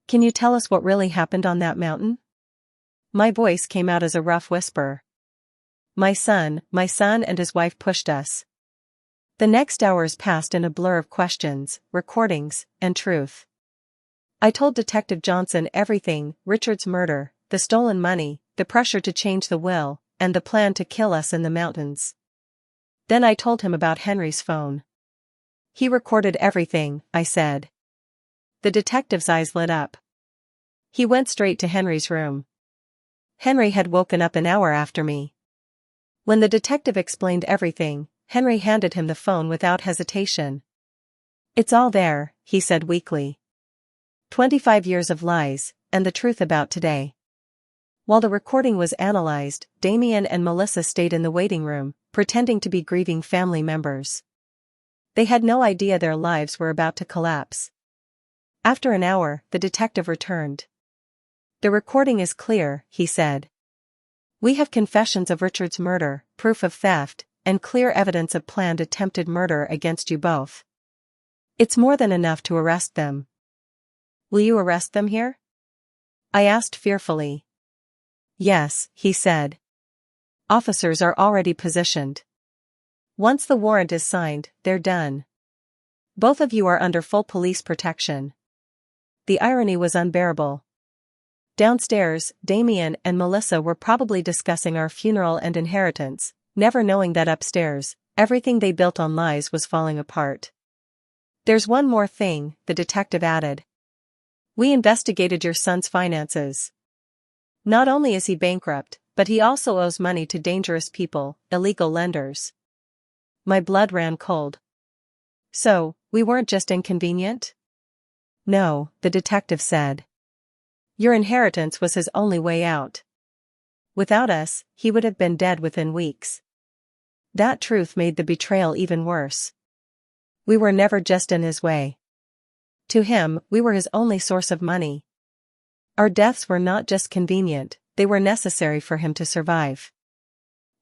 Can you tell us what really happened on that mountain? My voice came out as a rough whisper. My son and his wife pushed us. The next hours passed in a blur of questions, recordings, and truth. I told Detective Johnson everything, Richard's murder, the stolen money, the pressure to change the will, and the plan to kill us in the mountains. Then I told him about Henry's phone. He recorded everything, I said. The detective's eyes lit up. He went straight to Henry's room. Henry had woken up an hour after me. When the detective explained everything, Henry handed him the phone without hesitation. It's all there, he said weakly. 25 years of lies, and the truth about today. While the recording was analyzed, Damien and Melissa stayed in the waiting room, pretending to be grieving family members. They had no idea their lives were about to collapse. After an hour, the detective returned. The recording is clear, he said. We have confessions of Richard's murder, proof of theft, and clear evidence of planned attempted murder against you both. It's more than enough to arrest them. Will you arrest them here? I asked fearfully. Yes, he said. Officers are already positioned. Once the warrant is signed, they're done. Both of you are under full police protection. The irony was unbearable. Downstairs, Damien and Melissa were probably discussing our funeral and inheritance, never knowing that upstairs, everything they built on lies was falling apart. There's one more thing, the detective added. We investigated your son's finances. Not only is he bankrupt, but he also owes money to dangerous people, illegal lenders. My blood ran cold. So, we weren't just inconvenient? No, the detective said. Your inheritance was his only way out. Without us, he would have been dead within weeks. That truth made the betrayal even worse. We were never just in his way. To him, we were his only source of money. Our deaths were not just convenient, they were necessary for him to survive.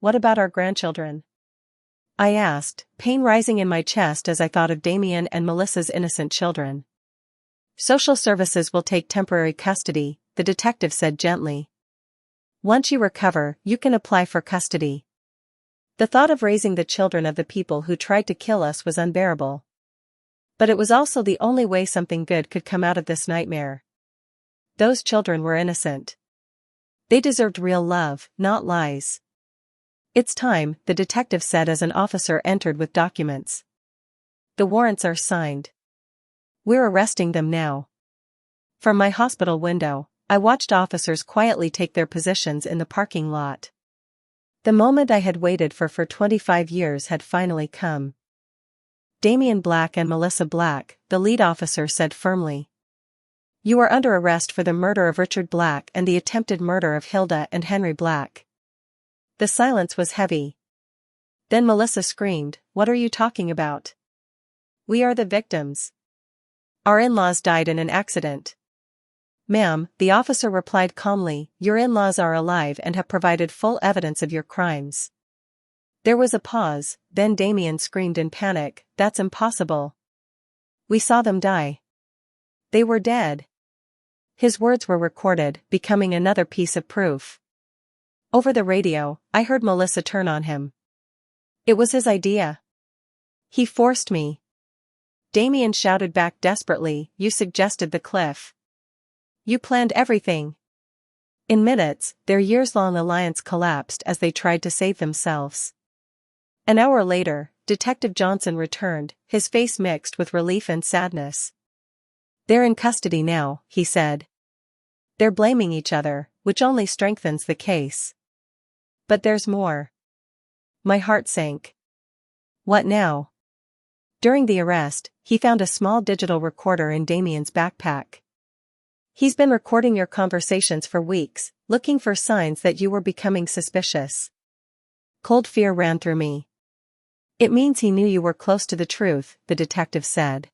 What about our grandchildren? I asked, pain rising in my chest as I thought of Damien and Melissa's innocent children. Social services will take temporary custody, the detective said gently. Once you recover, you can apply for custody. The thought of raising the children of the people who tried to kill us was unbearable. But it was also the only way something good could come out of this nightmare. Those children were innocent. They deserved real love, not lies. It's time, the detective said as an officer entered with documents. The warrants are signed. We're arresting them now. From my hospital window, I watched officers quietly take their positions in the parking lot. The moment I had waited for 25 years had finally come. Damien Black and Melissa Black, the lead officer said firmly. You are under arrest for the murder of Richard Black and the attempted murder of Hilda and Henry Black. The silence was heavy. Then Melissa screamed, What are you talking about? We are the victims. Our in-laws died in an accident. Ma'am, the officer replied calmly, your in-laws are alive and have provided full evidence of your crimes. There was a pause, then Damien screamed in panic, That's impossible. We saw them die. They were dead. His words were recorded, becoming another piece of proof. Over the radio, I heard Melissa turn on him. It was his idea. He forced me. Damien shouted back desperately, you suggested the cliff. You planned everything. In minutes, their years-long alliance collapsed as they tried to save themselves. An hour later, Detective Johnson returned, his face mixed with relief and sadness. They're in custody now, he said. They're blaming each other, which only strengthens the case. But there's more. My heart sank. What now? During the arrest, he found a small digital recorder in Damien's backpack. He's been recording your conversations for weeks, looking for signs that you were becoming suspicious. Cold fear ran through me. It means he knew you were close to the truth, the detective said.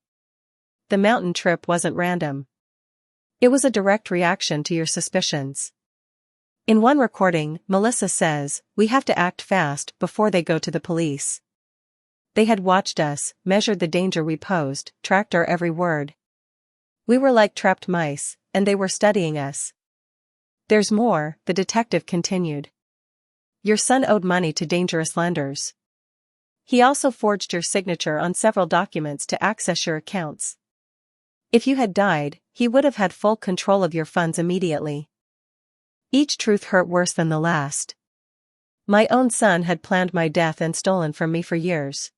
The mountain trip wasn't random. It was a direct reaction to your suspicions. In one recording, Melissa says, we have to act fast before they go to the police. They had watched us, measured the danger we posed, tracked our every word. We were like trapped mice, and they were studying us. There's more, the detective continued. Your son owed money to dangerous lenders. He also forged your signature on several documents to access your accounts. If you had died, he would have had full control of your funds immediately. Each truth hurt worse than the last. My own son had planned my death and stolen from me for years.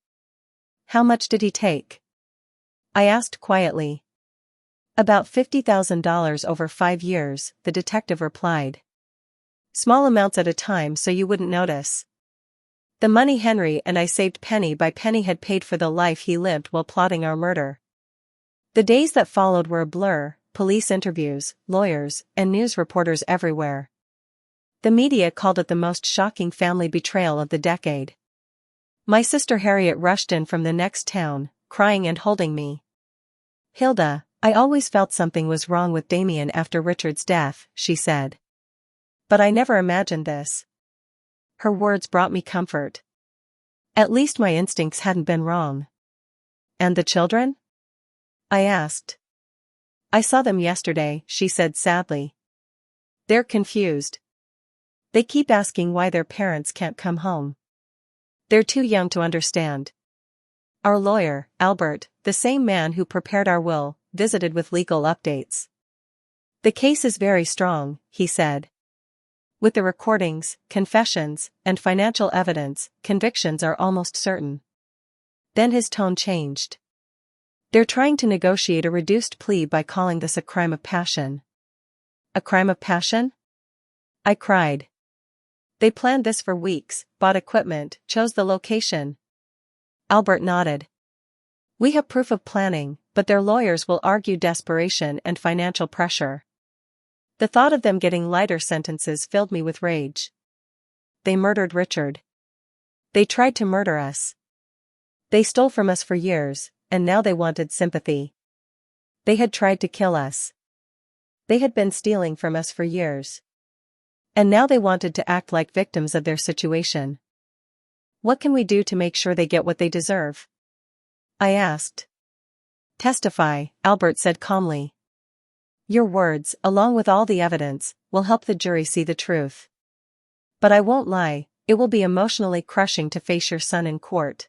How much did he take? I asked quietly. About $50,000 over 5 years, the detective replied. Small amounts at a time so you wouldn't notice. The money Henry and I saved penny by penny had paid for the life he lived while plotting our murder. The days that followed were a blur, police interviews, lawyers, and news reporters everywhere. The media called it the most shocking family betrayal of the decade. My sister Harriet rushed in from the next town, crying and holding me. Hilda, I always felt something was wrong with Damien after Richard's death, she said. But I never imagined this. Her words brought me comfort. At least my instincts hadn't been wrong. And the children? I asked. I saw them yesterday, she said sadly. They're confused. They keep asking why their parents can't come home. They're too young to understand. Our lawyer, Albert, the same man who prepared our will, visited with legal updates. The case is very strong, he said. With the recordings, confessions, and financial evidence, convictions are almost certain. Then his tone changed. They're trying to negotiate a reduced plea by calling this a crime of passion. A crime of passion? I cried. They planned this for weeks, bought equipment, chose the location. Albert nodded. We have proof of planning, but their lawyers will argue desperation and financial pressure. The thought of them getting lighter sentences filled me with rage. They murdered Richard. They tried to murder us. They stole from us for years, and now they wanted sympathy. They had tried to kill us. They had been stealing from us for years. And now they wanted to act like victims of their situation. What can we do to make sure they get what they deserve? I asked. Testify, Albert said calmly. Your words, along with all the evidence, will help the jury see the truth. But I won't lie, it will be emotionally crushing to face your son in court.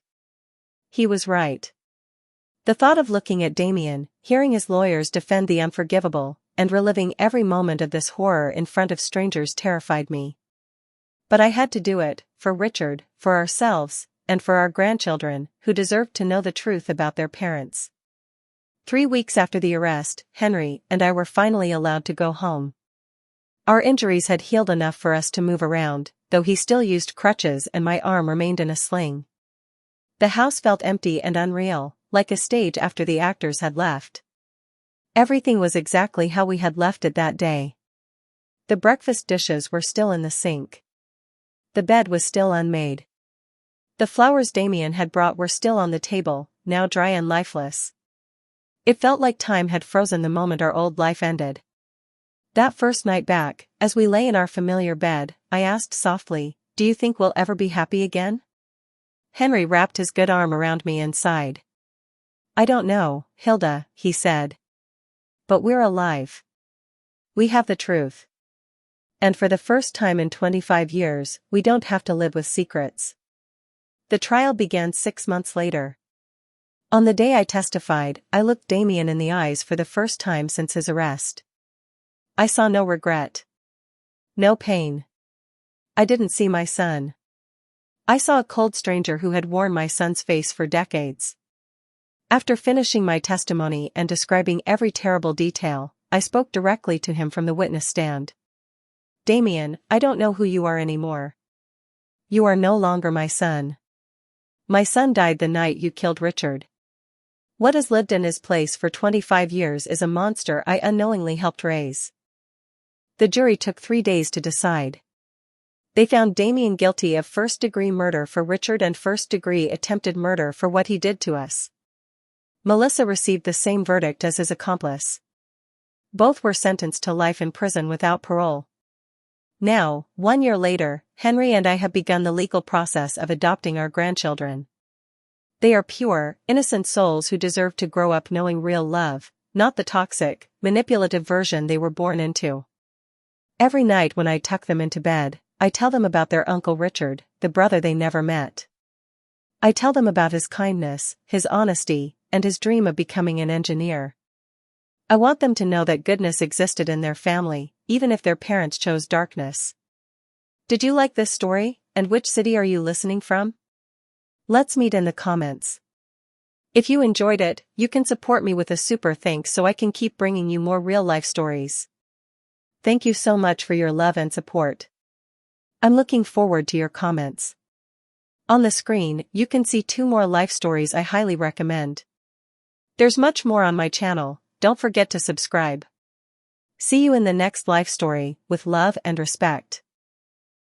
He was right. The thought of looking at Damien, hearing his lawyers defend the unforgivable, and reliving every moment of this horror in front of strangers terrified me. But I had to do it, for Richard, for ourselves, and for our grandchildren, who deserved to know the truth about their parents. 3 weeks after the arrest, Henry and I were finally allowed to go home. Our injuries had healed enough for us to move around, though he still used crutches and my arm remained in a sling. The house felt empty and unreal, like a stage after the actors had left. Everything was exactly how we had left it that day. The breakfast dishes were still in the sink. The bed was still unmade. The flowers Damien had brought were still on the table, now dry and lifeless. It felt like time had frozen the moment our old life ended. That first night back, as we lay in our familiar bed, I asked softly, "Do you think we'll ever be happy again?" Henry wrapped his good arm around me and sighed. "I don't know, Hilda," he said. "But we're alive. We have the truth. And for the first time in 25 years, we don't have to live with secrets. The trial began 6 months later. On the day I testified, I looked Damien in the eyes for the first time since his arrest. I saw no regret. No pain. I didn't see my son. I saw a cold stranger who had worn my son's face for decades. After finishing my testimony and describing every terrible detail, I spoke directly to him from the witness stand. Damien, I don't know who you are anymore. You are no longer my son. My son died the night you killed Richard. What has lived in his place for 25 years is a monster I unknowingly helped raise. The jury took 3 days to decide. They found Damien guilty of first-degree murder for Richard and first-degree attempted murder for what he did to us. Melissa received the same verdict as his accomplice. Both were sentenced to life in prison without parole. Now, 1 year later, Henry and I have begun the legal process of adopting our grandchildren. They are pure, innocent souls who deserve to grow up knowing real love, not the toxic, manipulative version they were born into. Every night when I tuck them into bed, I tell them about their Uncle Richard, the brother they never met. I tell them about his kindness, his honesty, and his dream of becoming an engineer. I want them to know that goodness existed in their family, even if their parents chose darkness. Did you like this story, and which city are you listening from? Let's meet in the comments. If you enjoyed it, you can support me with a super thanks so I can keep bringing you more real-life stories. Thank you so much for your love and support. I'm looking forward to your comments. On the screen, you can see 2 more life stories I highly recommend. There's much more on my channel, don't forget to subscribe. See you in the next life story, with love and respect.